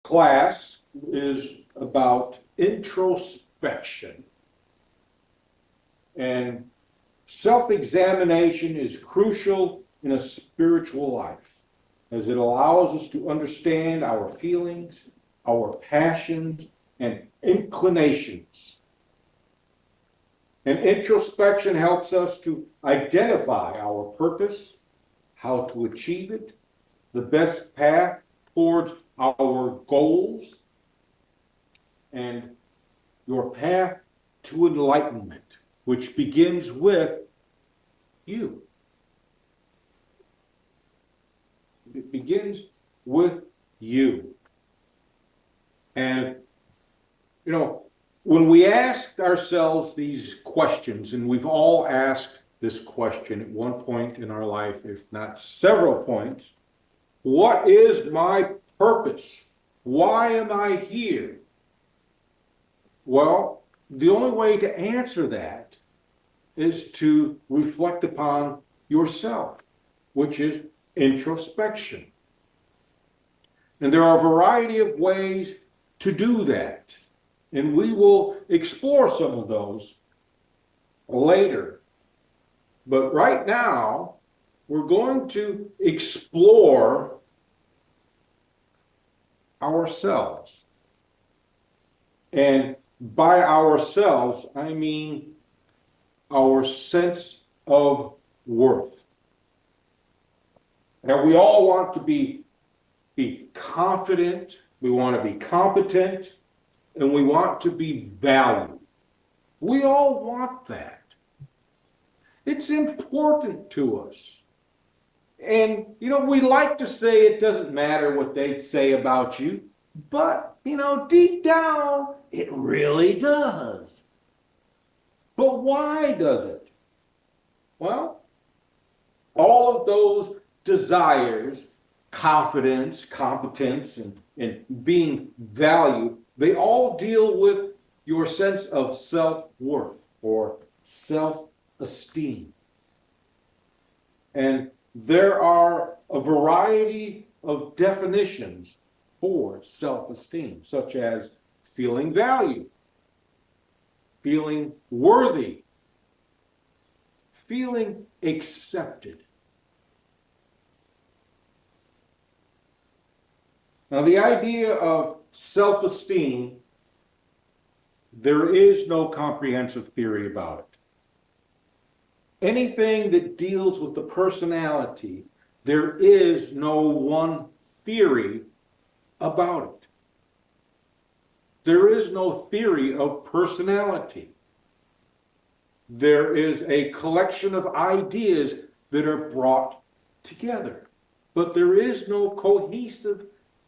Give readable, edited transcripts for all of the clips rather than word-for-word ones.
class is about introspection. And self-examination is crucial in a spiritual life, as it allows us to understand our feelings, our passions, and inclinations. And introspection helps us to identify our purpose, how to achieve it, the best path towards our goals, and your path to enlightenment, which begins with you. It begins with you. And, when we ask ourselves these questions, and we've all asked this question at one point in our life, if not several points, what is my purpose? Why am I here? Well, the only way to answer that is to reflect upon yourself, which is introspection. And there are a variety of ways to do that. And we will explore some of those later. But right now, we're going to explore ourselves. And by ourselves, I mean our sense of worth. And we all want to be confident, we want to be competent, and we want to be valued. We all want that. It's important to us. And, we like to say it doesn't matter what they say about you, but, deep down, it really does. But why does it? Well, all of those desires, confidence, competence, and being valued, they all deal with your sense of self-worth or self-esteem. And there are a variety of definitions for self-esteem, such as feeling valued, feeling worthy, feeling accepted. Now, the idea of self-esteem, there is no comprehensive theory about it. Anything that deals with the personality, there is no one theory about it. There is no theory of personality. There is a collection of ideas that are brought together, but there is no cohesive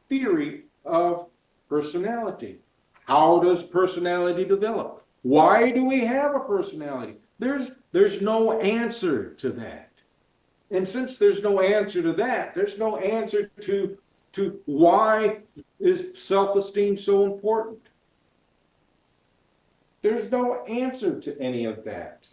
theory of personality. How does personality develop? Why do we have a personality? There's no answer to that. And since there's no answer to that, there's no answer to why is self-esteem so important. There's no answer to any of that.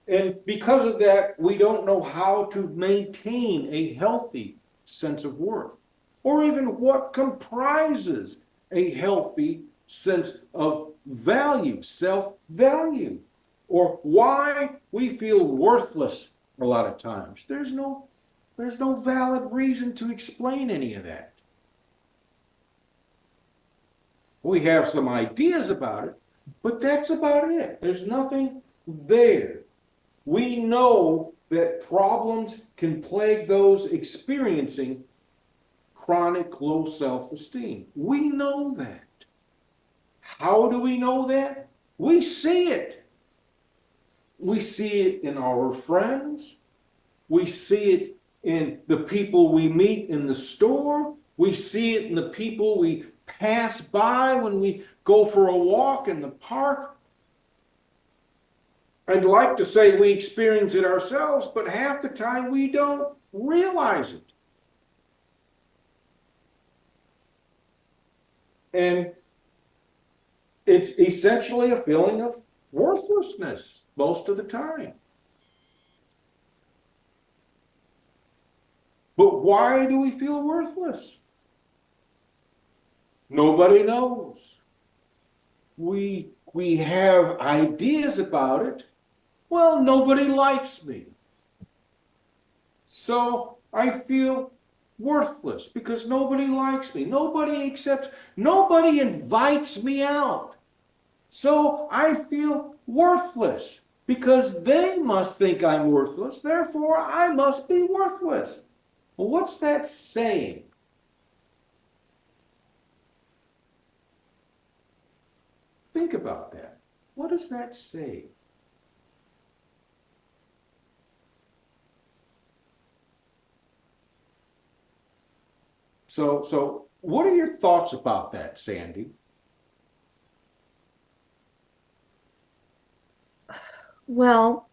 And because of that, we don't know how to maintain a healthy sense of worth, or even what comprises a healthy sense of value, self-value, or why we feel worthless a lot of times. There's no valid reason to explain any of that. We have some ideas about it, but that's about it. There's nothing there. We know that problems can plague those experiencing chronic low self-esteem. We know that. How do we know that? We see it. We see it in our friends. We see it in the people we meet in the store. We see it in the people we pass by when we go for a walk in the park. I'd like to say we experience it ourselves, but half the time we don't realize it. And it's essentially a feeling of worthlessness most of the time. But why do we feel worthless? Nobody knows. We have ideas about it. Well, nobody likes me. So I feel worthless because nobody likes me. Nobody accepts, nobody invites me out. So I feel worthless because they must think I'm worthless. Therefore, I must be worthless. Well, what's that saying? Think about that. What does that say? So what are your thoughts about that, Sandy? Well,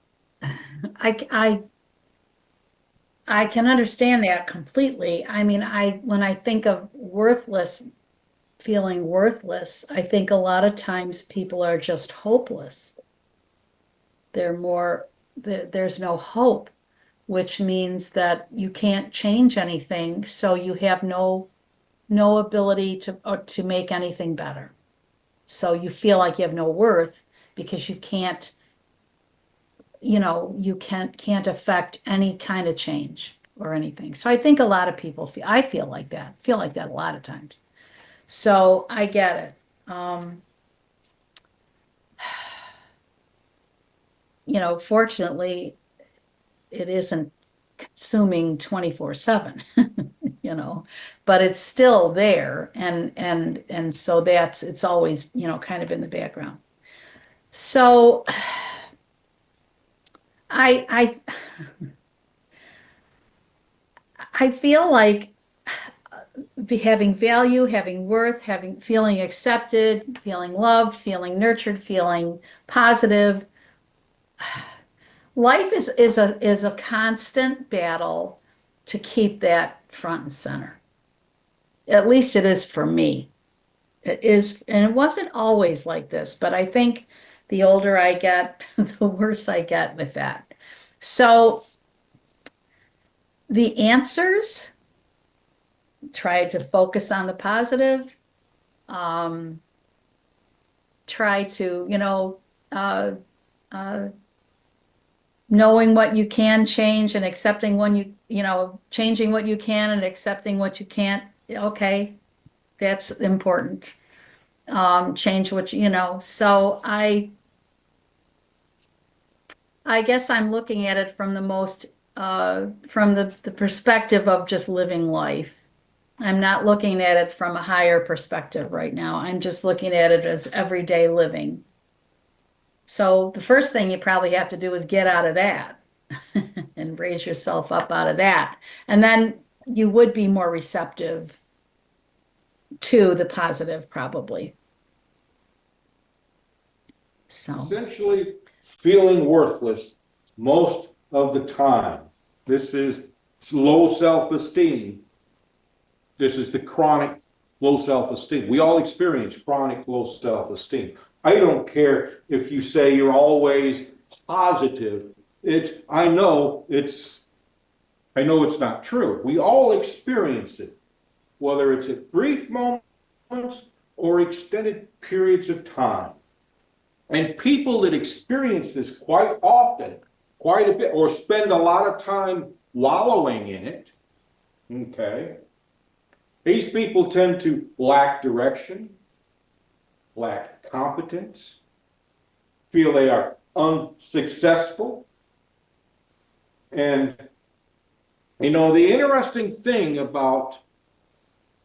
I I can understand that completely. I mean, when I think of worthless, feeling worthless, I think a lot of times people are just hopeless. They're more, there's no hope, which means that you can't change anything, so you have no ability to make anything better. So you feel like you have no worth because you can't, you can't affect any kind of change or anything. So I think a lot of people I feel like that a lot of times. So I get it. Fortunately, it isn't consuming 24/7, but it's still there. And so it's always, kind of in the background. So I I feel like having value, having worth, feeling accepted, feeling loved, feeling nurtured, feeling positive. Life is a constant battle to keep that front and center. At least it is for me. It is, and it wasn't always like this, but I think the older I get, the worse I get with that. So the answers, try to focus on the positive, um, try to, uh, uh, knowing what you can change and accepting changing what you can and accepting what you can't. Okay, that's important. Change what So I guess I'm looking at it from from the perspective of just living life. I'm not looking at it from a higher perspective right now. I'm just looking at it as everyday living. So the first thing you probably have to do is get out of that and raise yourself up out of that. And then you would be more receptive to the positive, probably. So, Essentially, feeling worthless most of the time. This is low self-esteem. This is the chronic low self-esteem. We all experience chronic low self-esteem. I don't care if you say you're always positive. I know it's not true. We all experience it, whether it's at brief moments or extended periods of time. And people that experience this quite often, quite a bit, or spend a lot of time wallowing in it, okay, these people tend to lack direction, lack competence, feel they are unsuccessful. And, the interesting thing about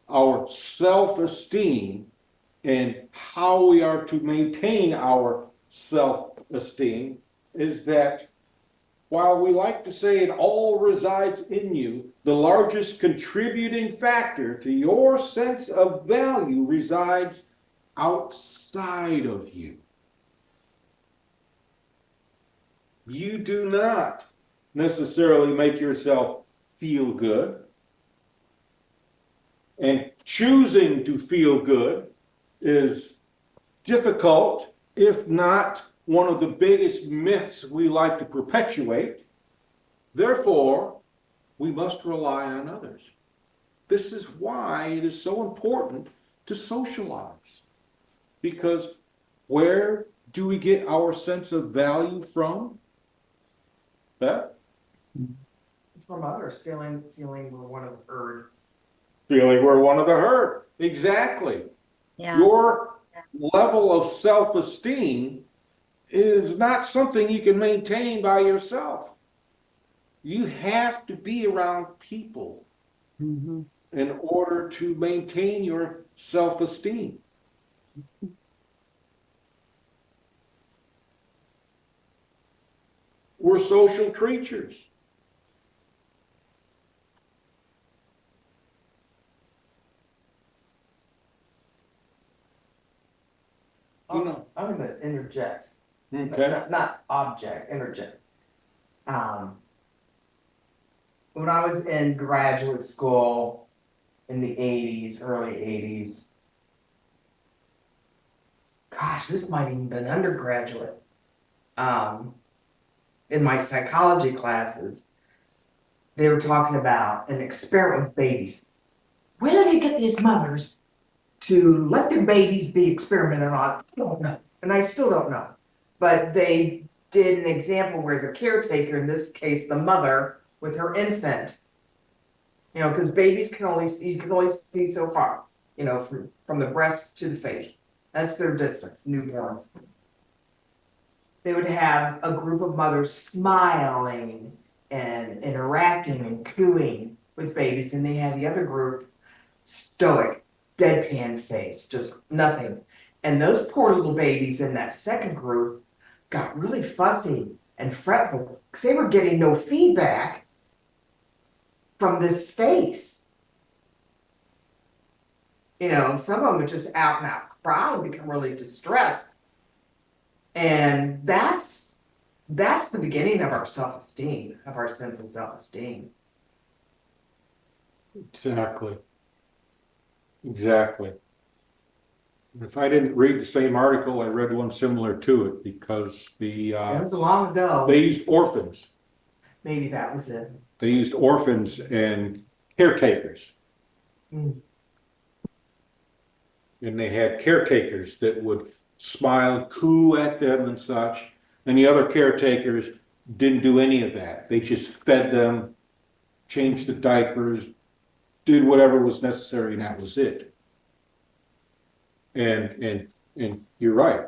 our self-esteem and how we are to maintain our self-esteem is that while we like to say it all resides in you, the largest contributing factor to your sense of value resides outside of you. You do not necessarily make yourself feel good. And choosing to feel good is difficult, if not one of the biggest myths we like to perpetuate. Therefore, we must rely on others. This is why it is so important to socialize. Because where do we get our sense of value from? Beth? From others, feeling we're one of the herd. Feeling we're one of the herd. Exactly. Yeah. Your level of self-esteem is not something you can maintain by yourself. You have to be around people Mm-hmm. in order to maintain your self-esteem. We're social creatures. You know. I'm going to interject. Okay. Not object, interject. When I was in graduate school in the 80s, early 80s, gosh, this might even been undergraduate. In my psychology classes, they were talking about an experiment with babies. Where do they get these mothers to let their babies be experimented on? I don't know. And I still don't know. But they did an example where the caretaker, in this case, the mother with her infant, because babies you can only see so far, from the breast to the face. That's their distance, newborns. They would have a group of mothers smiling and interacting and cooing with babies, and they had the other group stoic, deadpan face, just nothing. And those poor little babies in that second group got really fussy and fretful because they were getting no feedback from this face. Some of them would just out and out cry and become really distressed. And that's the beginning of our self-esteem, of our sense of self-esteem. Exactly. Exactly. If I didn't read the same article, I read one similar to it because It was long ago. they used orphans. Maybe that was it. They used orphans and caretakers. Mm. And they had caretakers that would smile, coo at them and such. And the other caretakers didn't do any of that. They just fed them, changed the diapers, did whatever was necessary, and that was it. And you're right.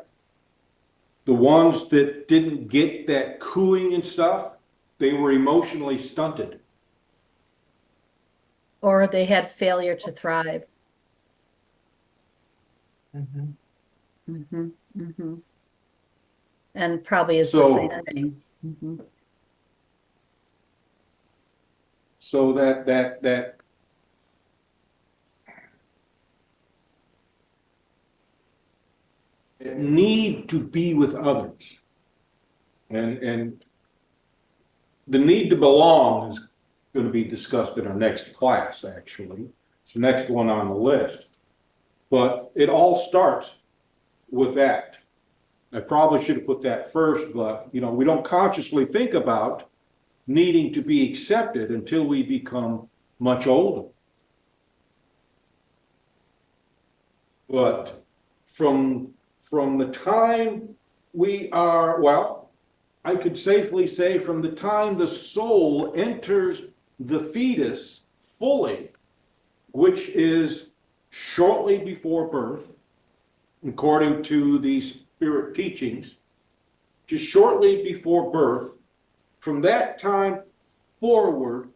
The ones that didn't get that cooing and stuff, they were emotionally stunted. Or they had failure to thrive. Mm-hmm. Mm-hmm. Mm-hmm. And probably is the same thing. Mm-hmm. So that need to be with others and the need to belong is going to be discussed in our next class, actually. It's the next one on the list. But it all starts with that. I probably should have put that first, but we don't consciously think about needing to be accepted until we become much older. But from the time we are, well, I could safely say from the time the soul enters the fetus fully, which is shortly before birth, according to the spirit teachings, just shortly before birth, from that time forward,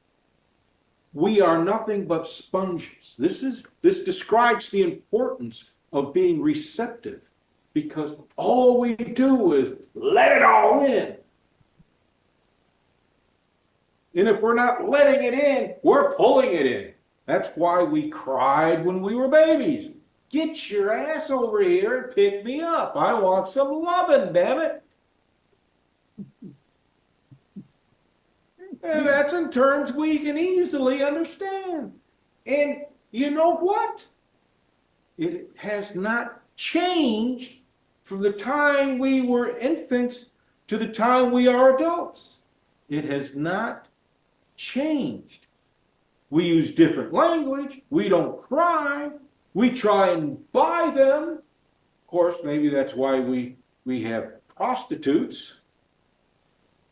we are nothing but sponges. This describes the importance of being receptive, because all we do is let it all in. And if we're not letting it in, we're pulling it in. That's why we cried when we were babies. Get your ass over here and pick me up. I want some loving, damn it. And that's in terms we can easily understand. And you know what? It has not changed from the time we were infants to the time we are adults. It has not changed. We use different language. We don't cry. We try and buy them. Of course, maybe that's why we have prostitutes,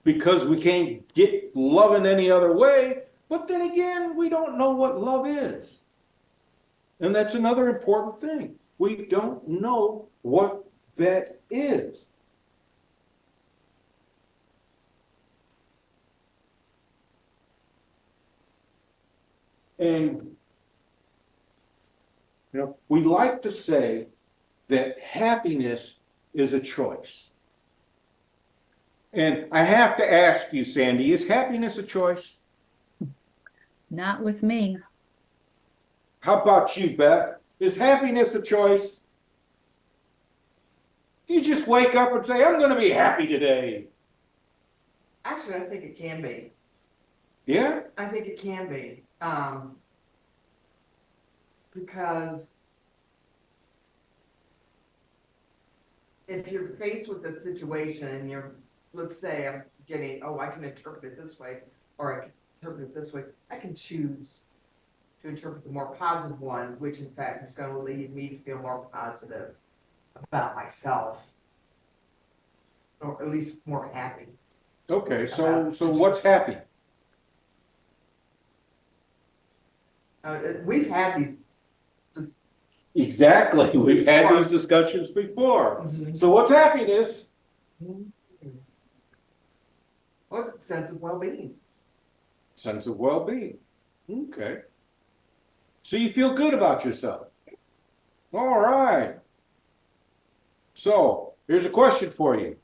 because we can't get love in any other way. But then again, we don't know what love is. And that's another important thing. We don't know what that is. And, we like to say that happiness is a choice. And I have to ask you, Sandy, is happiness a choice? Not with me. How about you, Beth? Is happiness a choice? Do you just wake up and say, I'm going to be happy today? Actually, I think it can be. Yeah? I think it can be. Because if you're faced with a situation and let's say I'm getting, I can interpret it this way, or I can interpret it this way, I can choose to interpret the more positive one, which in fact is going to lead me to feel more positive about myself, or at least more happy. Okay, so what's happy? We've had these. Exactly. We've had these discussions before. Mm-hmm. So what's happiness? Well, it's a sense of well-being. Sense of well-being. Okay. So you feel good about yourself. All right. So here's a question for you.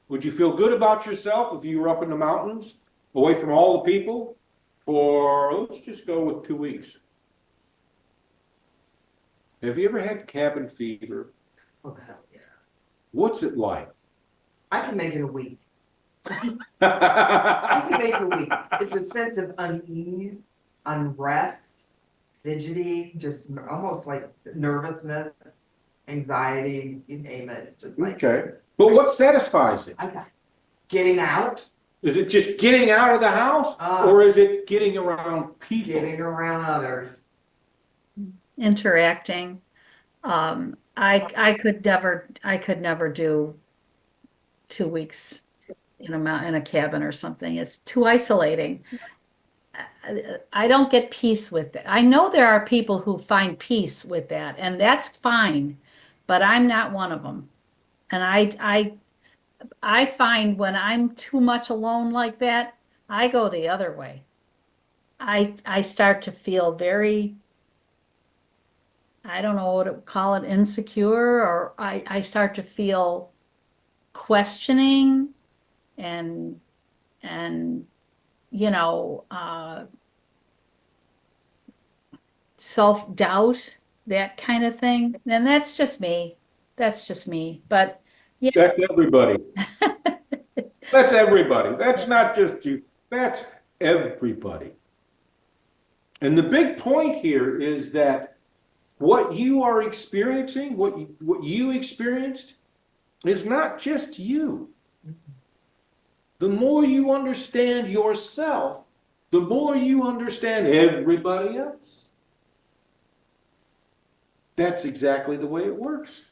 Would you feel good about yourself if you were up in the mountains, away from all the people, for, let's just go with 2 weeks? Have you ever had cabin fever? Oh, hell yeah. What's it like? I can make it a week. I can make it a week. It's a sense of unease, unrest, fidgety, just almost like nervousness, anxiety, you name it. It's just like. Okay. But what satisfies it? Getting out. Is it just getting out of the house, or is it getting around people? Getting around others. Interacting. I could never do 2 weeks in a cabin or something. It's too isolating. I don't get peace with it. I know there are people who find peace with that, and that's fine, but I'm not one of them. And I find when I'm too much alone like that, I go the other way. I start to feel very, I don't know what to call it, insecure, or I start to feel questioning and you know, self-doubt, that kind of thing. And that's just me. That's just me. But yeah. That's everybody. That's everybody. That's not just you. That's everybody. And the big point here is that what you are experiencing, what you experienced, is not just you. The more you understand yourself, the more you understand everybody else. That's exactly the way it works.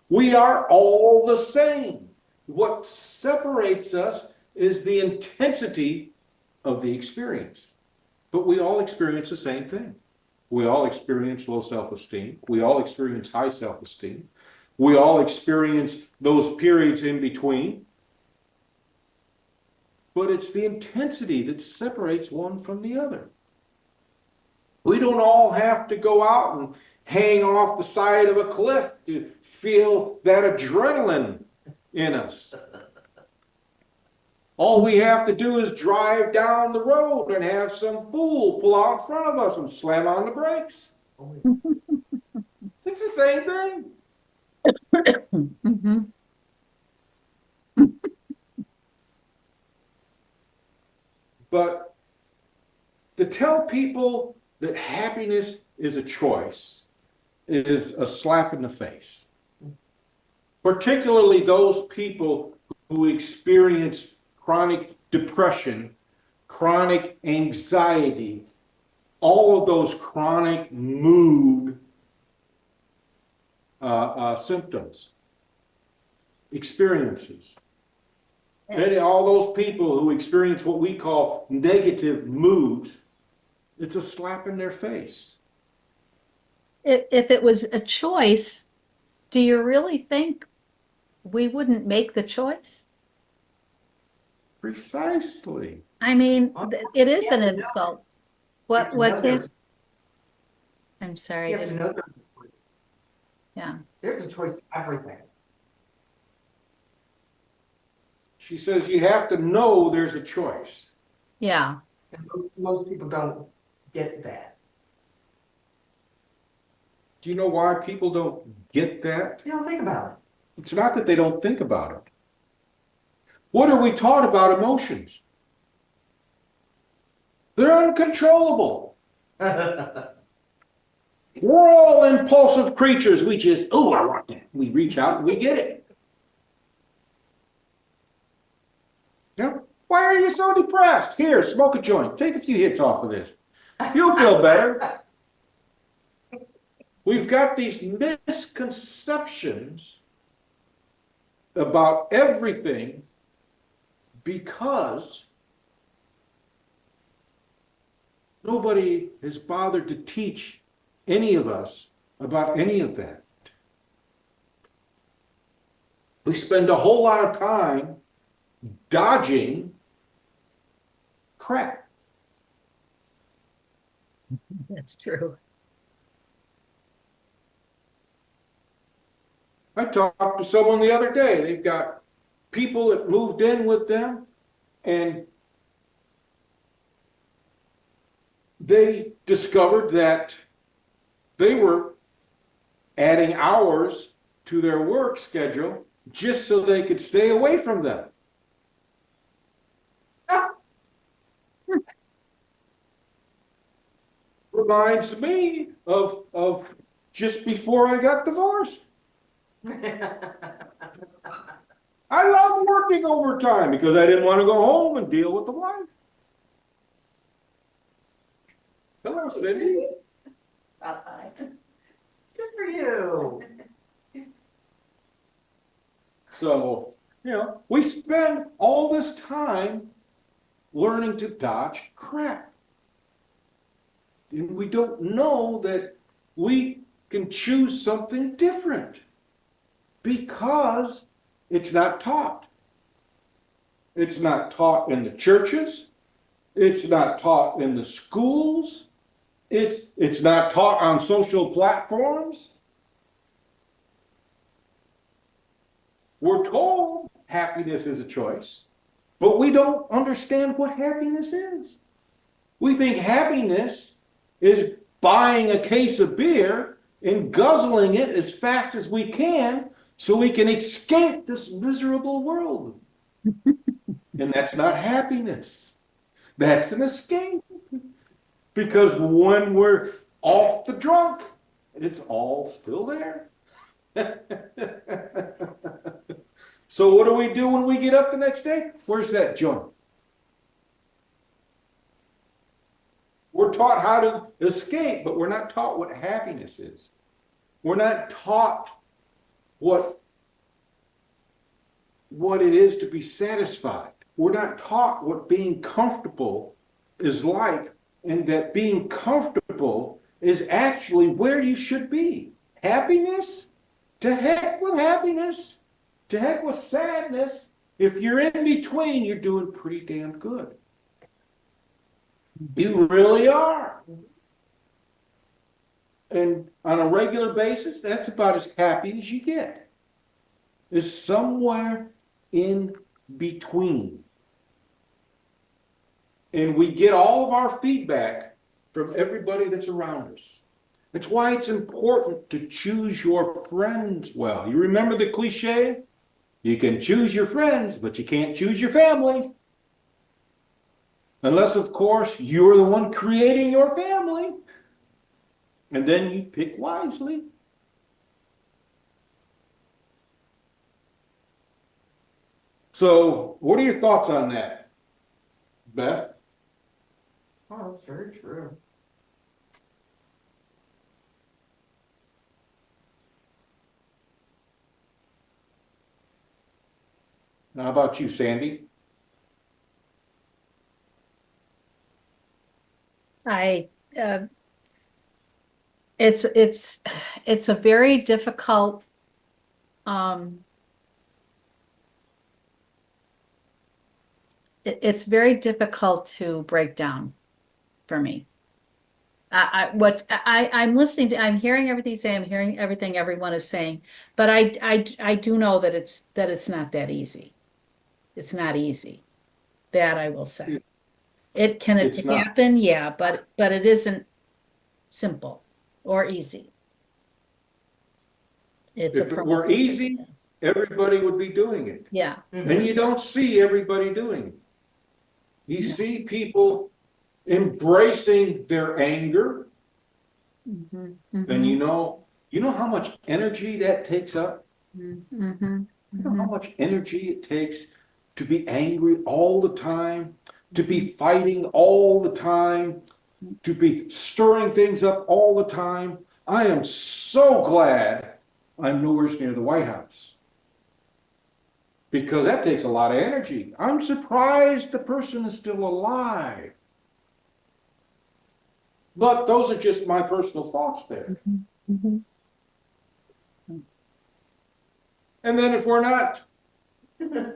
We are all the same. What separates us is the intensity of the experience. But we all experience the same thing. We all experience low self-esteem. We all experience high self-esteem. We all experience those periods in between. But it's the intensity that separates one from the other. We don't all have to go out and hang off the side of a cliff to feel that adrenaline in us. All we have to do is drive down the road and have some fool pull out in front of us and slam on the brakes. It's the same thing. Mm-hmm. But to tell people that happiness is a choice is a slap in the face. Particularly those people who experience chronic depression chronic anxiety, all of those chronic mood symptoms, experiences. And all those people who experience what we call negative moods, it's a slap in their face. If it was a choice, do you really think we wouldn't make the choice? Precisely. I mean, it is You an have to know- insult. you have to know What's there's- it? I'm sorry, You have to didn't, know there's a choice. yeah. There's a choice to everything. She says you have to know there's a choice. Yeah. And most people don't get that. Do you know why people don't get that? You don't think about It's not that they don't think about it. What are we taught about emotions? They're uncontrollable. it. We're all impulsive creatures. We just, oh, I want that. We reach out and we get it. You know, why are you so depressed? Here, smoke a joint. Take a few hits off of this. You'll feel better. We've got these misconceptions about everything because nobody has bothered to teach any of us about any of that. We spend a whole lot of time dodging crap. That's true. I talked to someone the other day. They've got people that moved in with them, and they discovered that they were adding hours to their work schedule just so they could stay away from them. Reminds me of just before I got divorced. I love working overtime because I didn't want to go home and deal with the wife. Hello, Cindy. Good for you. So, you know, we spend all this time learning to dodge crap. And we don't know that we can choose something different because it's not taught. It's not taught in the churches. It's not taught in the schools. It's not taught on social platforms. We're told happiness is a choice, but we don't understand what happiness is. We think happiness is buying a case of beer and guzzling it as fast as we can so we can escape this miserable world. And that's not happiness. That's an escape. Because when we're off the drunk, it's all still there. So what do we do when we get up the next day? Where's that joint? We're taught how to escape, but we're not taught what happiness is. We're not taught what it is to be satisfied. We're not taught what being comfortable is like, and that being comfortable is actually where you should be. Happiness? To heck with happiness. To heck with sadness. If you're in between, you're doing pretty damn good. You really are. And on a regular basis, that's about as happy as you get. Is somewhere in between. And we get all of our feedback from everybody that's around us. That's why it's important to choose your friends well. You remember the cliche? You can choose your friends, but you can't choose your family. Unless, of course, you're the one creating your family. And then you pick wisely. So, what are your thoughts on that, Beth? Oh, that's very true. How about you, Sandy? I, it's it's a very difficult, um, it's very difficult to break down for me. I'm listening to, I'm hearing everything you say, I'm hearing everything everyone is saying, but I do know that it's not that easy. It's not easy. That I will say. Can it It's not. happen? Yeah, but it isn't simple or easy. It's a If it were process. easy, everybody would be doing it. Yeah. And you don't see everybody doing it. You No. see people embracing their anger, Mm-hmm. and Mm-hmm. you know how much energy that takes up? Mm-hmm. You know how Mm-hmm. much energy it takes to be angry all the time, to Mm-hmm. be fighting all the time, to be stirring things up all the time. I am so glad I'm nowhere near the White House because that takes a lot of energy. I'm surprised the person is still alive. But those are just my personal thoughts there. Mm-hmm. And then if we're not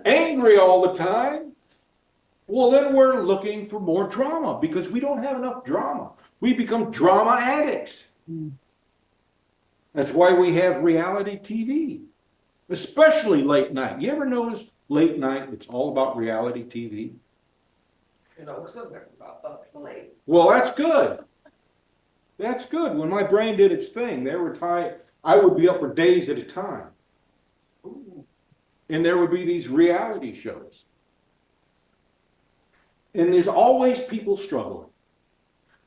angry all the time, well, then we're looking for more drama because we don't have enough drama. We become drama addicts. Mm-hmm. That's why we have reality TV, especially late night. You ever notice late night, it's all about reality TV? You know, so they're about late. Well, that's good. That's good. When my brain did its thing, there were times I would be up for days at a time. Ooh. And there would be these reality shows. And there's always people struggling.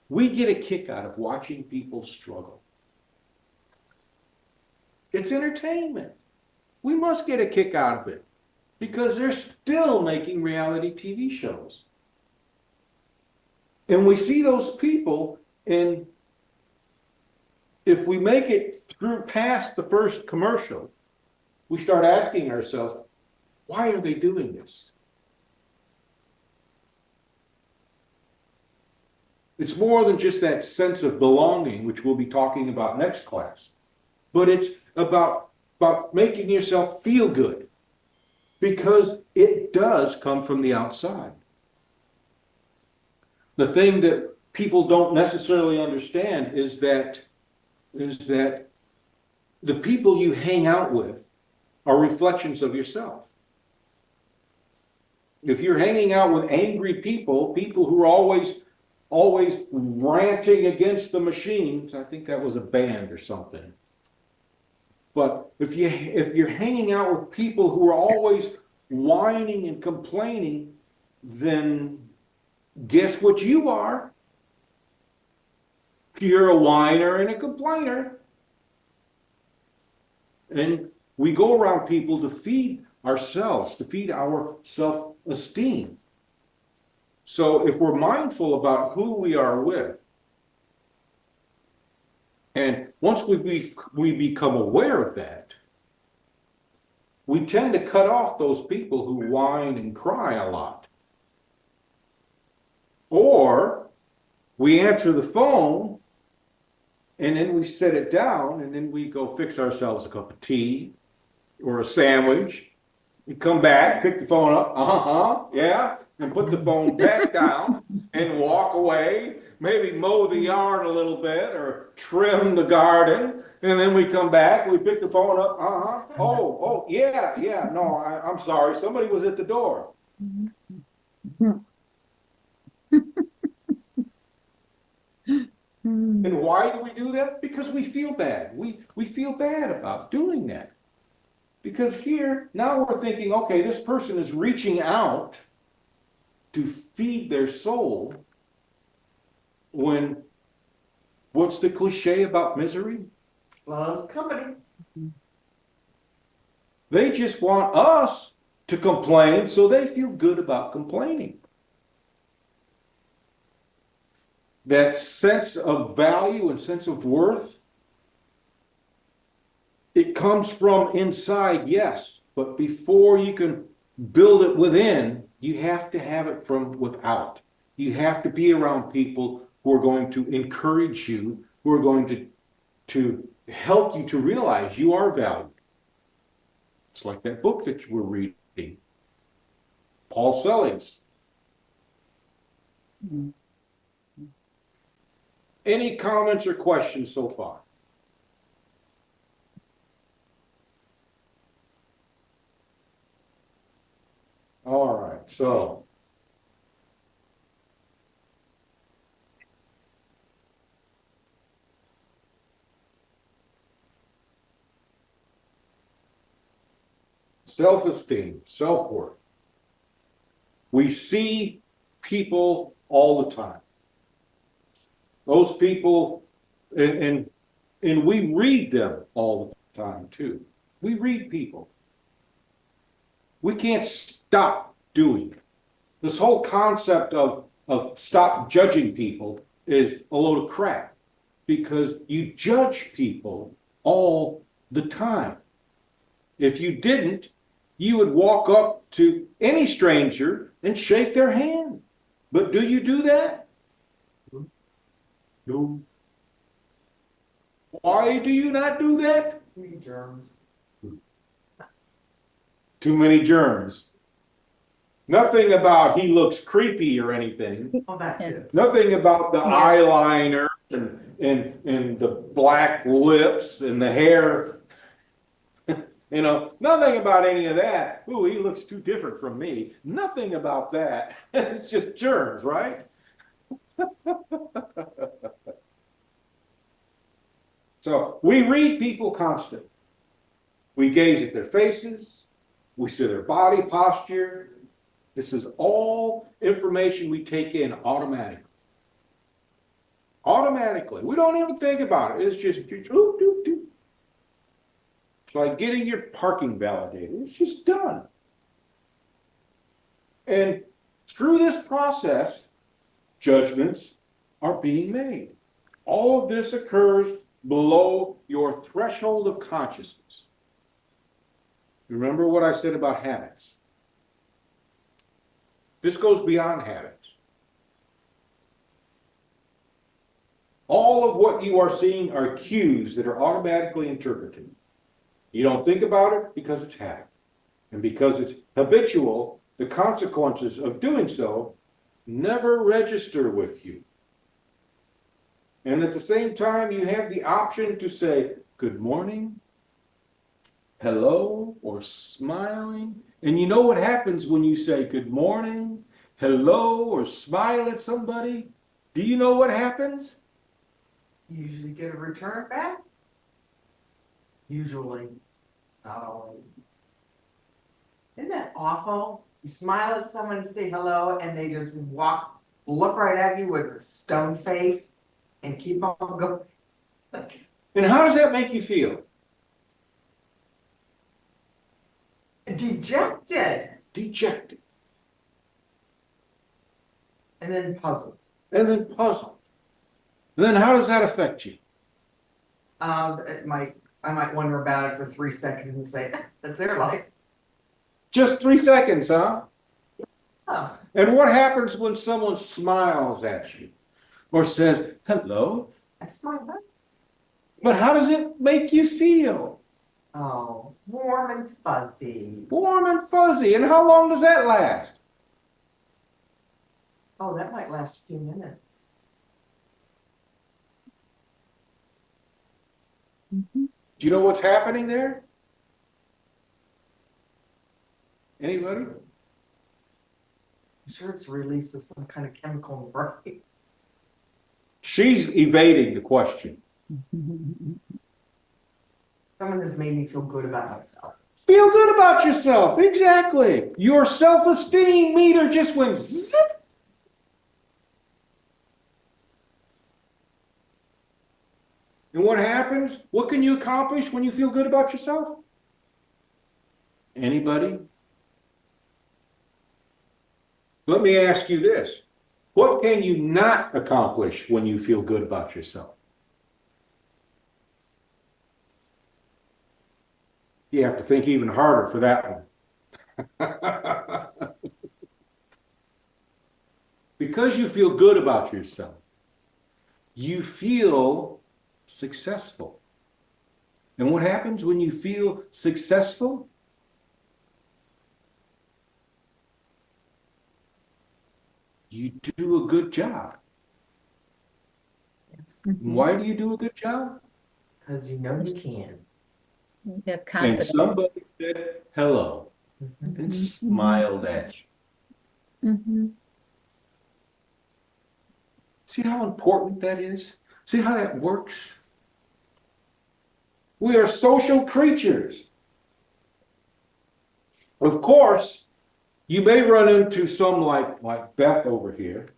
We get a kick out of watching people struggle. It's entertainment. We must get a kick out of it because they're still making reality TV shows. And we see those people, and if we make it through past the first commercial, we start asking ourselves, why are they doing this? It's more than just that sense of belonging, which we'll be talking about next class, but it's about making yourself feel good because it does come from the outside. The thing that people don't necessarily understand is that the people you hang out with are reflections of yourself. If you're hanging out with angry people, people who are always ranting against the machines, I think that was a band or something. But if you're hanging out with people who are always whining and complaining, then guess what you are? You're a whiner and a complainer. And we go around people to feed ourselves, to feed our self-esteem. So if we're mindful about who we are with, and once we become aware of that, we tend to cut off those people who whine and cry a lot. Or we answer the phone and then we set it down and then we go fix ourselves a cup of tea or a sandwich. We come back, pick the phone up, yeah, and put the phone back down and walk away, maybe mow the yard a little bit or trim the garden. And then we come back, we pick the phone up, yeah, no, I'm sorry, somebody was at the door. And why do we do that? Because we feel bad. We feel bad about doing that. Because here, now we're thinking, okay, this person is reaching out to feed their soul when, what's the cliche about misery? Loves company. They just want us to complain so they feel good about complaining. that sense of value and sense of worth, it comes from inside, yes, but before you can build it within, you have to have it from without. You have to be around people who are going to encourage you, who are going to help you to realize you are valued. It's like that book that you were reading, Paul Selling's. Any comments or questions so far? All right, so self-esteem, self-worth. We see people all the time. Those people, and we read them all the time too. We read people. We can't stop doing it. This whole concept of stop judging people is a load of crap, because you judge people all the time. If you didn't, you would walk up to any stranger and shake their hand. But do you do that? No. Why do you not do that? Too many germs. Too many germs. Nothing about he looks creepy or anything. Oh, that too. Nothing about the Yeah. eyeliner and the black lips and the hair. You know, nothing about any of that. Ooh, he looks too different from me. Nothing about that. It's just germs, right? So we read people constantly. We gaze at their faces. We see their body posture. This is all information we take in automatically. Automatically. We don't even think about it. It's just, ooh, doo, doo. It's like getting your parking validated. It's just done. And through this process, judgments are being made. All of this occurs below your threshold of consciousness. Remember what I said about habits. This goes beyond habits. All of what you are seeing are cues that are automatically interpreted. You don't think about it because it's habit. And because it's habitual, the consequences of doing so never register with you. And at the same time, you have the option to say, good morning, hello, or smiling. And you know what happens when you say good morning, hello, or smile at somebody? Do you know what happens? You usually get a return back. Usually. Not always. Isn't that awful? You smile at someone and say hello, and they just look right at you with a stone face and keep on going. It's like, And how does that make you feel? dejected. Dejected. And then puzzled. And then puzzled. And then how does that affect you? I might wonder about it for 3 seconds and say, that's their life. Just 3 seconds, huh? Oh, And what happens when someone smiles at you or says hello? I smile back. But how does it make you feel? Oh, warm and fuzzy. Warm and fuzzy. And how long does that last? Oh, that might last a few minutes. Mhm. Do you know what's happening there? Anybody? I'm sure it's a release of some kind of chemical in the brain. She's evading the question. Someone has made me feel good about myself. Feel good about yourself. Exactly. Your self-esteem meter just went zip. And what happens? What can you accomplish when you feel good about yourself? Anybody? Let me ask you this. What can you not accomplish when you feel good about yourself? You have to think even harder for that one. Because you feel good about yourself, you feel successful. And what happens when you feel successful? You do a good job. Why do you do a good job? Because you know you can. You have And confidence. somebody said hello and smiled at you. Mhm. See how important that is? See how that works? We are social creatures. Of course, you may run into some like Beth over here.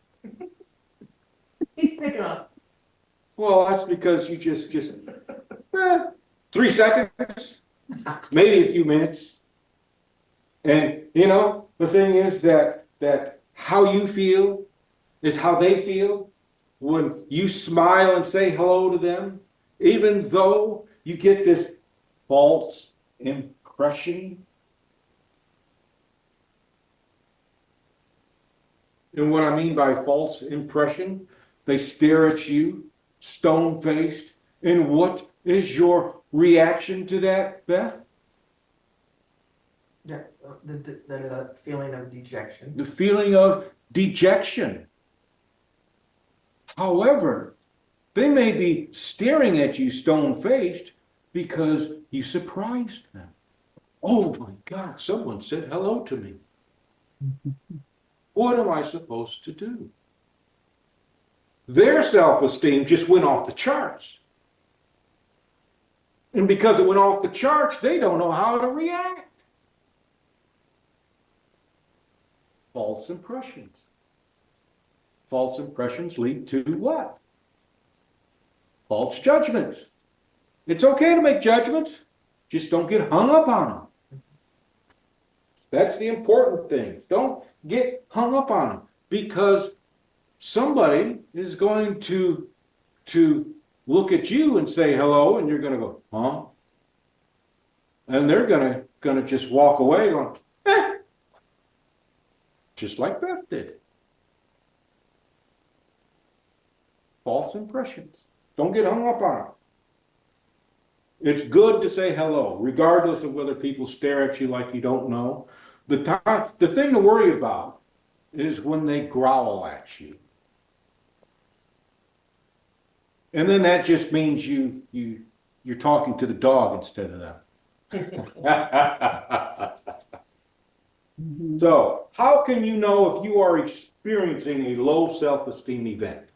He's picking up. Well, that's because you just 3 seconds, maybe a few minutes. And you know, the thing is that how you feel is how they feel. When you smile and say hello to them, even though you get this false impression. And what I mean by false impression, they stare at you stone-faced. And what is your reaction to that, Beth? The feeling of dejection. The feeling of dejection. However, they may be staring at you stone-faced because you surprised them. Oh my God, someone said hello to me. What am I supposed to do? Their self-esteem just went off the charts. And because it went off the charts, they don't know how to react. False impressions. False impressions lead to what? False judgments. It's okay to make judgments, just don't get hung up on them. That's the important thing. Don't get hung up on them, because somebody is going to look at you and say hello, and you're going to go, huh? And they're going to just walk away going, eh, just like Beth did. False impressions. Don't get hung up on them. It's good to say hello, regardless of whether people stare at you like you don't know. The thing to worry about is when they growl at you. And then that just means you're talking to the dog instead of them. Mhm. So, how can you know if you are experiencing a low self-esteem event?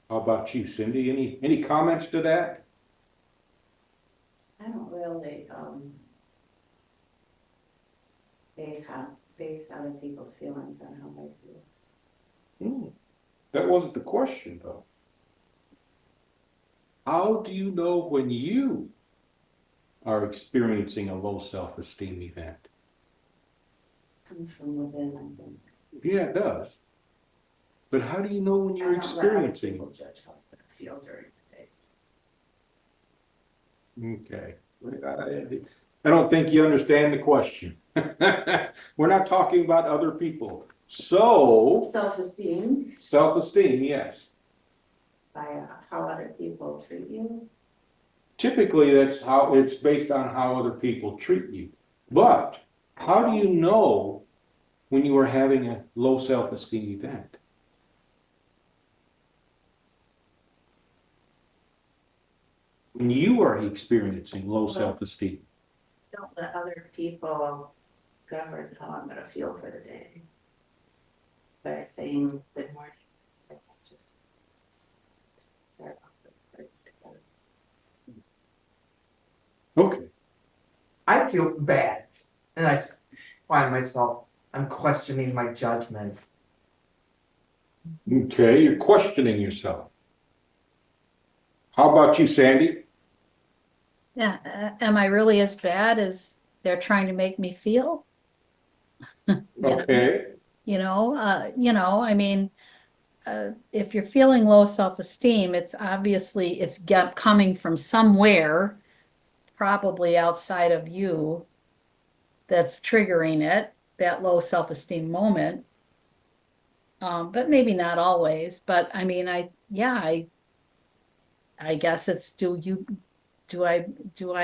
How about you, Cindy? Any comments to that? I don't really base other people's feelings on how they feel. That wasn't the question, though. How do you know when you are experiencing a low self-esteem event? Comes from within, I think. Yeah, it does. But how do you know when you're I don't let other experiencing people judge how I feel during the day. Okay. I don't think you understand the question. We're not talking about other people. So, Self-esteem self-esteem, yes. by how other people treat you. Typically, that's how it's based on how other people treat you. But how do you know when you are having a low self-esteem event? When you are experiencing low self-esteem. Don't let other people govern how I'm going to feel for the day. By saying good morning, I just start off with together. Okay. I feel bad, and I find myself, I'm questioning my judgment. Okay, you're questioning yourself. How about you, Sandy? Yeah, am I really as bad as they're trying to make me feel? You know? Okay. I mean, if you're feeling low self-esteem, it's obviously coming from somewhere, probably outside of you, that's triggering it, that low self-esteem moment. But maybe not always. But I mean, I guess it's do I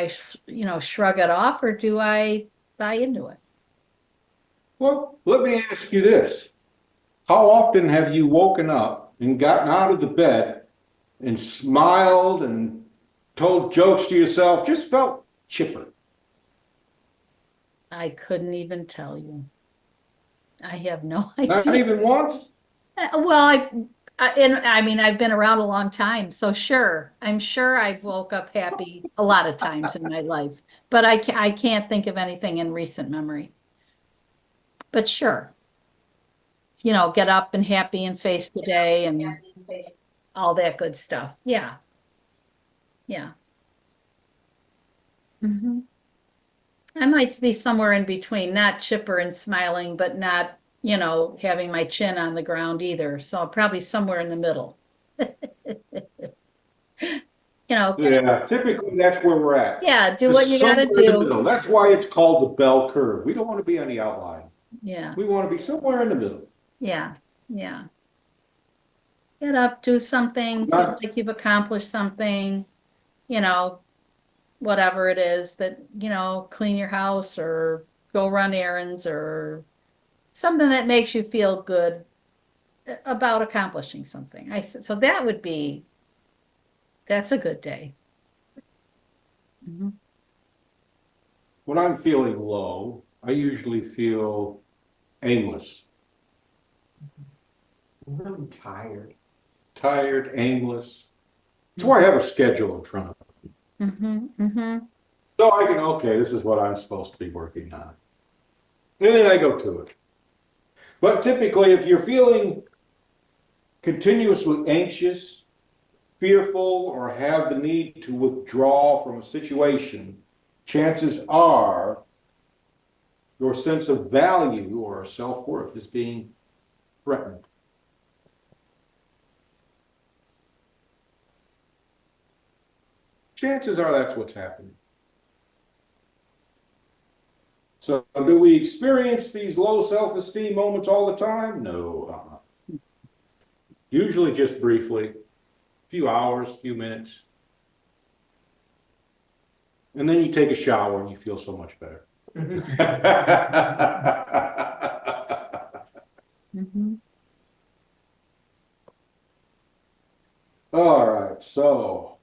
shrug it off, or do I buy into it? Well, let me ask you this. How often have you woken up and gotten out of the bed and smiled and told jokes to yourself, just felt chipper? I couldn't even tell you. I have no Not idea. even once? Well, I mean, I've been around a long time, so sure, I'm sure I've woke up happy a lot of times in my life, but I can't think of anything in recent memory. But sure, get up and happy and face the day and all that good stuff. Yeah, yeah. hmm I might be somewhere in between, not chipper and smiling, but not, having my chin on the ground either. So probably somewhere in the middle. You know, Yeah, typically that's where we're at. yeah, do what Just you gotta somewhere in the do. middle. That's why it's called the bell curve. We don't want to be on the outline. Yeah, We want to be somewhere in the middle. yeah, yeah. Get up, do something, feel Not, like you've accomplished something, you know, whatever it is that, clean your house or go run errands or something that makes you feel good about accomplishing something. So that's a good day. Mhm. when I'm feeling low, I usually feel aimless, I'm really tired. tired, aimless. That's why I have a schedule in front of me. So I can, okay, this is what I'm supposed to be working on. And then I go to it. But typically, if you're feeling continuously anxious, fearful, or have the need to withdraw from a situation, chances are your sense of value or self-worth is being threatened. Chances are that's what's happening. So do we experience these low self-esteem moments all the time? No. Usually just briefly, a few hours, a few minutes. And then you take a shower and you feel so much better. Mhm. All right, so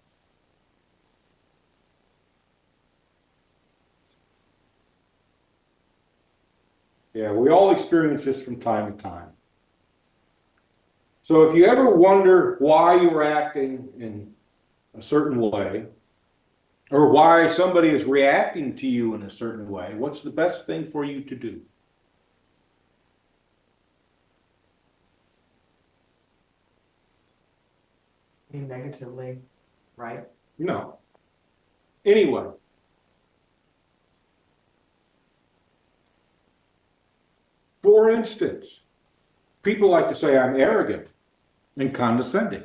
yeah, we all experience this from time to time. So if you ever wonder why you're acting in a certain way, or why somebody is reacting to you in a certain way, what's the best thing for you to do? Negatively, right? No. Anyway, for instance, people like to say I'm arrogant and condescending.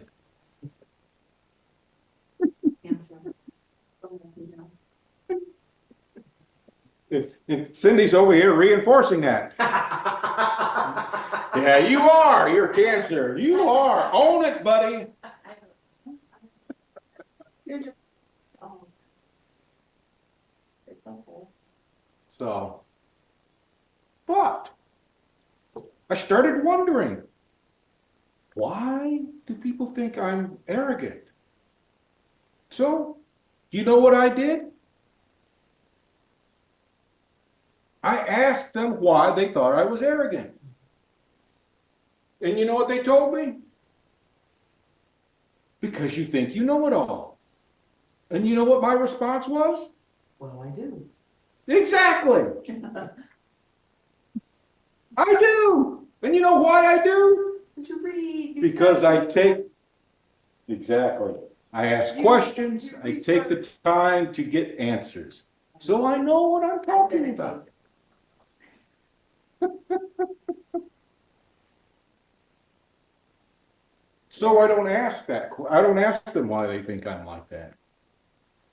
Answer. And Cindy's over here reinforcing that. Yeah, you are. You're Cancer. You are. Own it, buddy. You're just, oh. It's okay. So, but I started wondering, why do people think I'm arrogant? So, you know what I did? I asked them why they thought I was arrogant. And you know what they told me? Because you think you know it all. And you know what my response was? Well, I do. Exactly. I do. And you know why I do? Did you read? Because I take, exactly. I ask questions, I take the time to get answers. So I know what I'm talking about. So I don't ask that. I don't ask them why they think I'm like that.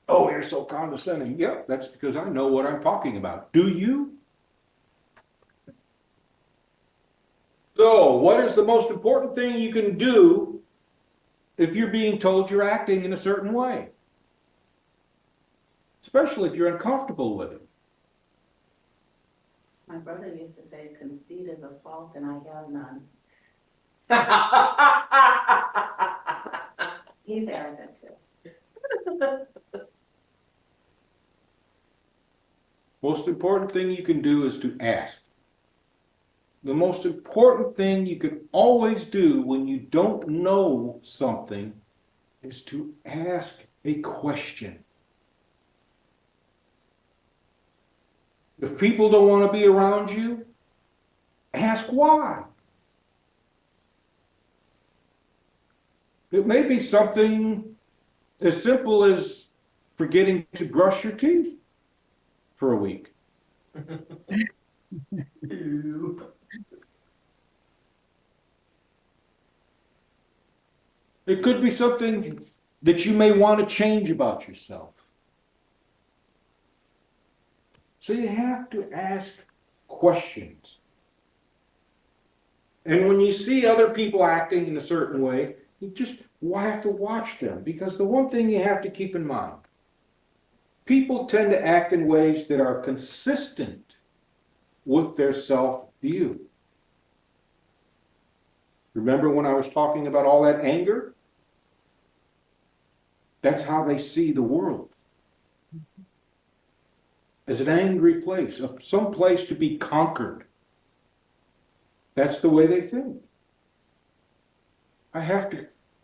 Oh, you're so condescending. Yep, that's because I know what I'm talking about. Do you? So, what is the most important thing you can do if you're being told you're acting in a certain way? Especially if you're uncomfortable with it. My brother used to say conceit is a fault and I have none. He's arrogant too. Most important thing you can do is to ask. The most important thing you can always do when you don't know something is to ask a question. If people don't want to be around you, ask why. It may be something as simple as forgetting to brush your teeth for a week. It could be something that you may want to change about yourself. So you have to ask questions. And when you see other people acting in a certain way, you just have to watch them. Because the one thing you have to keep in mind, people tend to act in ways that are consistent with their self-view. Remember when I was talking about all that anger? That's how they see the world. As an angry place, some place to be conquered. That's the way they think.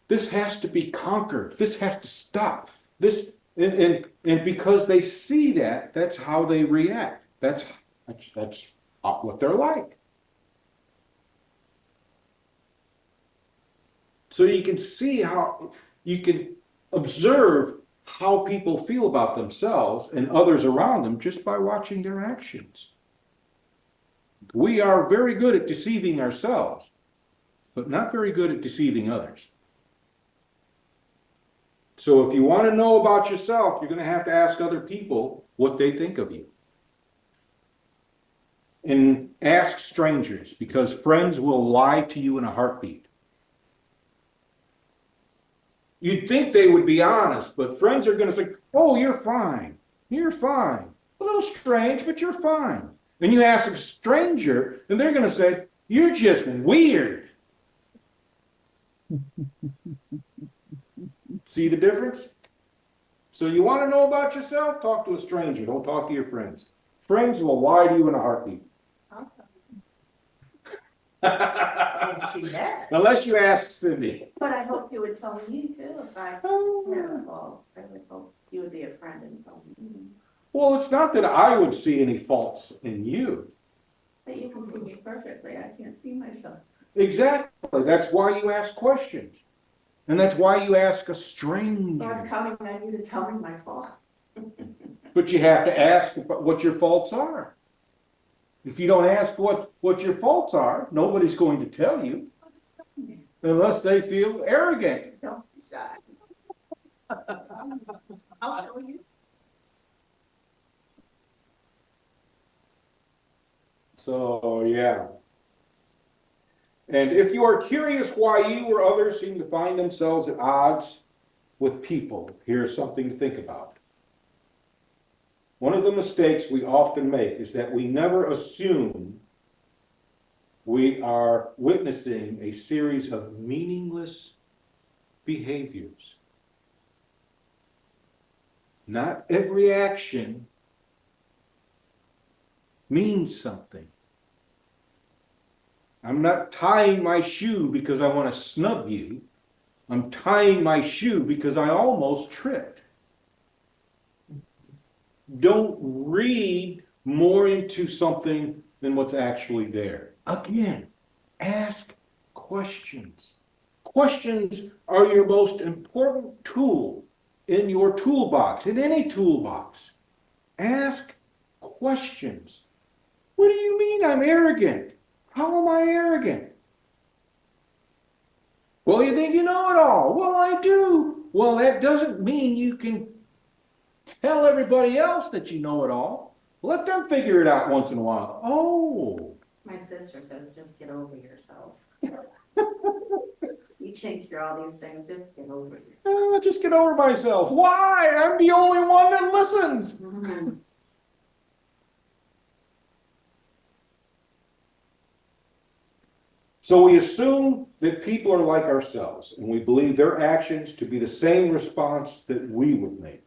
This has to be conquered. This has to stop. And because they see that, that's how they react. That's what they're like. So you can see how, you can observe how people feel about themselves and others around them just by watching their actions. We are very good at deceiving ourselves, but not very good at deceiving others. So if you want to know about yourself, you're going to have to ask other people what they think of you. And ask strangers, because friends will lie to you in a heartbeat. You'd think they would be honest, but friends are going to say, oh, you're fine. You're fine. A little strange, but you're fine. And you ask a stranger, and they're going to say, you're just weird. See the difference? So you want to know about yourself? Talk to a stranger. Don't talk to your friends. Friends will lie to you in a heartbeat. Unless you ask Cindy. But I hope you would tell me too if I had a fault. I would hope you would be a friend and tell me. Well, it's not that I would see any faults in you. But you can see me perfectly. I can't see myself. Exactly. That's why you ask questions. And that's why you ask a So I'm stranger. counting on you to tell me my fault. But you have to ask what your faults are. If you don't ask what your faults are, nobody's going to tell you. Unless they feel arrogant. Don't be shy. I'll tell you. So, yeah. And if you are curious why you or others seem to find themselves at odds with people, here's something to think about. One of the mistakes we often make is that we never assume we are witnessing a series of meaningless behaviors. Not every action means something. I'm not tying my shoe because I want to snub you. I'm tying my shoe because I almost tripped. Don't read more into something than what's actually there. Again, ask questions. Questions are your most important tool in your toolbox, in any toolbox. Ask questions. What do you mean I'm arrogant? How am I arrogant? Well, you think you know it all. Well, I do. Well, that doesn't mean you can tell everybody else that you know it all. Let them figure it out once in a while. Oh, My sister says, just get over yourself. You think you're all these things, just get over yourself. just get over myself. Why? I'm the only one that listens. Mhm. So we assume that people are like ourselves, and we believe their actions to be the same response that we would make.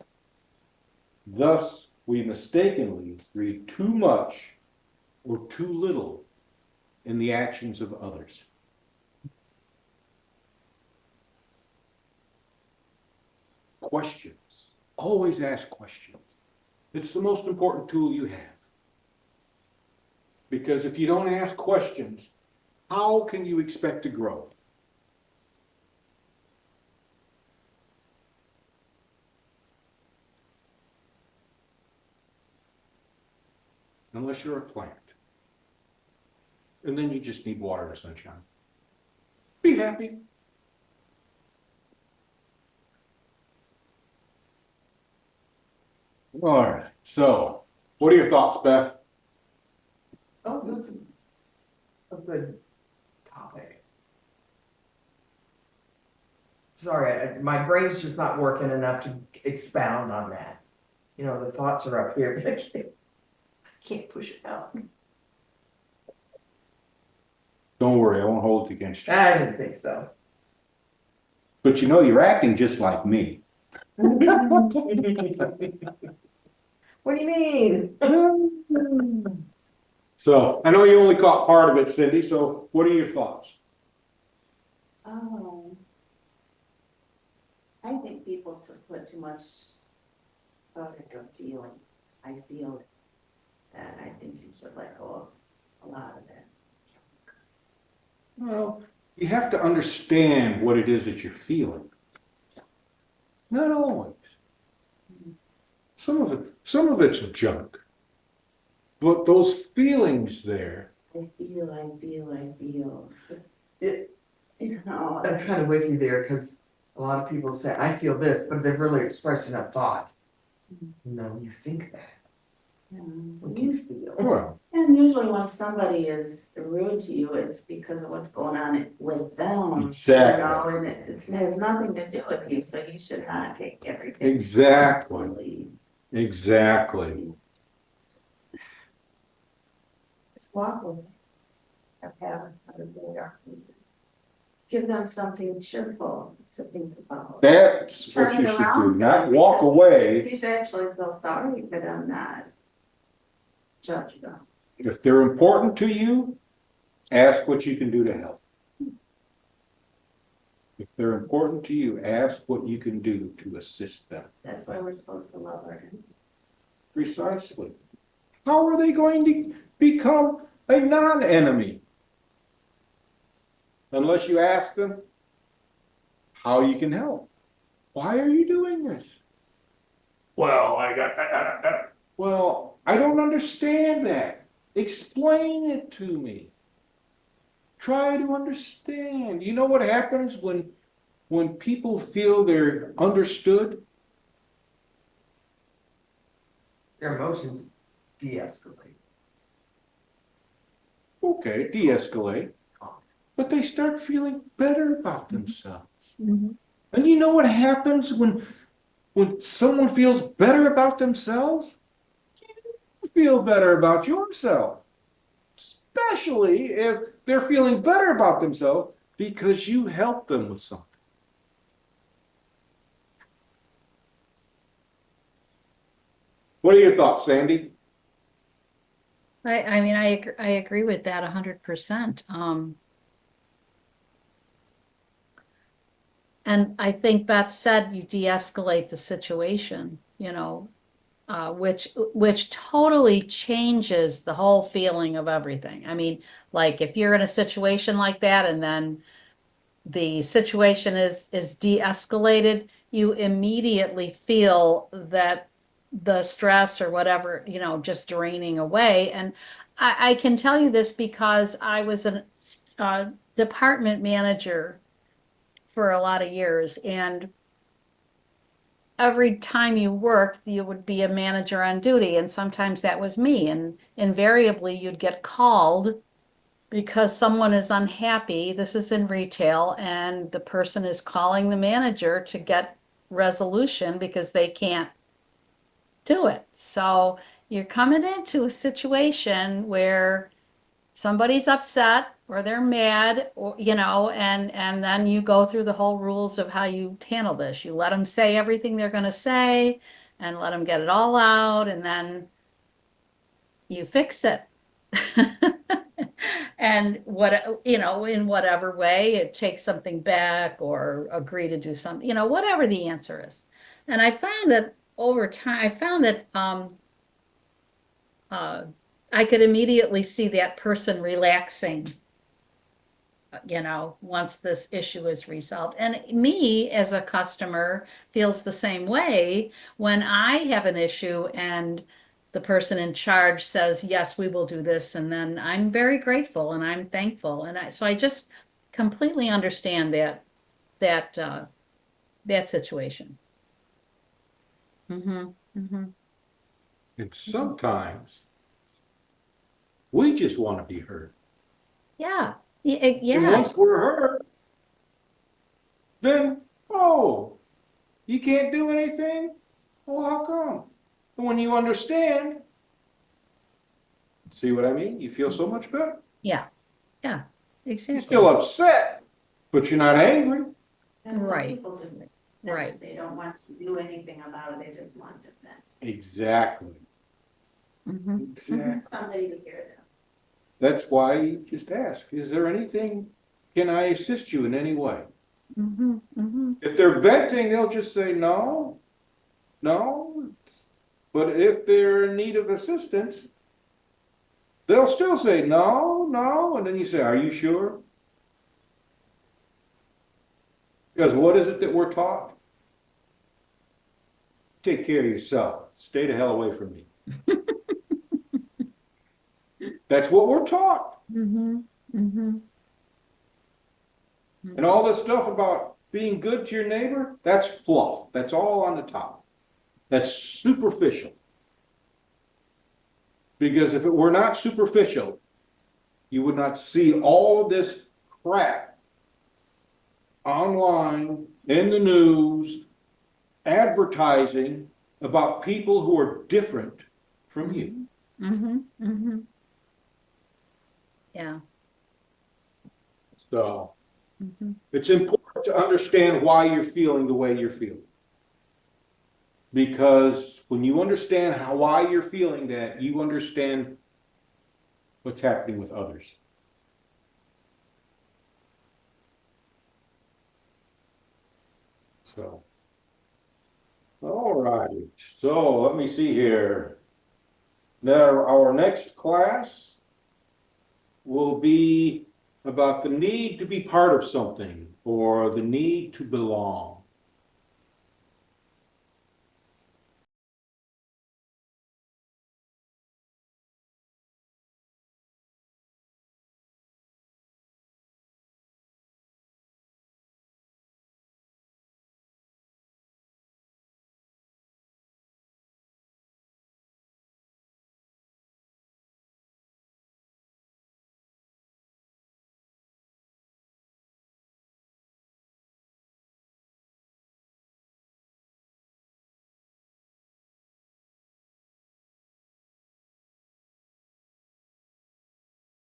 Thus, we mistakenly read too much or too little in the actions of others. Questions. Always ask questions. It's the most important tool you have. Because if you don't ask questions, how can you expect to grow? Unless you're a plant. And then you just need water and sunshine. Be happy. All right. So, what are your thoughts, Beth? Oh, that's a good topic. Sorry, my brain's just not working enough to expound on that. You know, the thoughts are up here, but I can't push it out. Don't worry, I won't hold it against you. I didn't think so. But you know, you're acting just like me. What do you mean? So, I know you only caught part of it, Cindy, so what are your thoughts? Oh. I think people put too much thought into feeling. I feel it. And I think you should let go of a lot of it. Well, you have to understand what it is that you're feeling. Not always. Some of it's junk. But those feelings there, I feel. It- You know, I'm kind of with you there because a lot of people say, I feel this, but they're really expressing a thought. No, you think that. What do you feel? well, and usually when somebody is rude to you, it's because of what's going on with them. Exactly. You know, and it has nothing to do with you, so you should not take everything. exactly, personally. exactly. Just walk with it. Have a day or give them something cheerful to think about. That's what Turn you it should do, around not for walk them. away. You should actually feel sorry for them, not judge them. If they're important to you, ask what you can do to help. If they're important to you, ask what you can do to assist them. That's why we're supposed to love her. Precisely. How are they going to become a non-enemy? Unless you ask them how you can help. Why are you doing this? Well, Well, I don't understand that. Explain it to me. Try to understand. You know what happens when people feel they're understood? Their emotions de-escalate. Okay, de-escalate. But they start feeling better about themselves. Mhm. And you know what happens when someone feels better about themselves? You feel better about yourself. Especially if they're feeling better about themselves because you helped them with something. What are your thoughts, Sandy? I mean, I agree with that 100%. And I think Beth said you de-escalate the situation, which totally changes the whole feeling of everything. I mean, like if you're in a situation like that and then the situation is de-escalated, you immediately feel that the stress or whatever, just draining away. And I can tell you this because I was a department manager for a lot of years, and every time you worked, you would be a manager on duty, and sometimes that was me, and invariably you'd get called because someone is unhappy. This is in retail, and the person is calling the manager to get resolution because they can't do it. So you're coming into a situation where somebody's upset or they're mad, or and then you go through the whole rules of how you handle this. You let them say everything they're going to say and let them get it all out, and then you fix it. And in whatever way, it takes something back or agree to do something, whatever the answer is. And I found that over time, uh, I could immediately see that person relaxing, once this issue is resolved. And me as a customer feels the same way when I have an issue and the person in charge says, yes, we will do this. And then I'm very grateful and I'm thankful. So I just completely understand that situation. Mm-hmm, mm-hmm. And sometimes we just want to be heard. Yeah, And yeah, once we're heard, then, oh, you can't do anything? Well, how come? And when you understand, see what I mean? You feel so much better. yeah, You're exactly. still upset, but you're not angry. And some Right. people just vent. Right. They don't want to do anything about it, they just want to vent. Exactly. Mm-hmm. Exactly. Somebody to hear them. That's why you just ask, is there anything, can I assist you in any way? Mm-hmm. Mm-hmm. If they're venting, they'll just say no, no. But if they're in need of assistance, they'll still say no, no. And then you say, are you sure? Because what is it that we're taught? Take care of yourself. Stay the hell away from me. That's what we're taught. Mm-hmm. Mm-hmm. And all this stuff about being good to your neighbor, that's fluff. That's all on the top. That's superficial. Because if it were not superficial, you would not see all of this crap online, in the news, advertising about people who are different from you. Mm-hmm. Mm-hmm. Yeah. So Mm-hmm. it's important to understand why you're feeling the way you're feeling. Because when you understand why you're feeling that, you understand what's happening with others. So, all right. So let me see here. Now, our next class will be about the need to be part of something or the need to belong.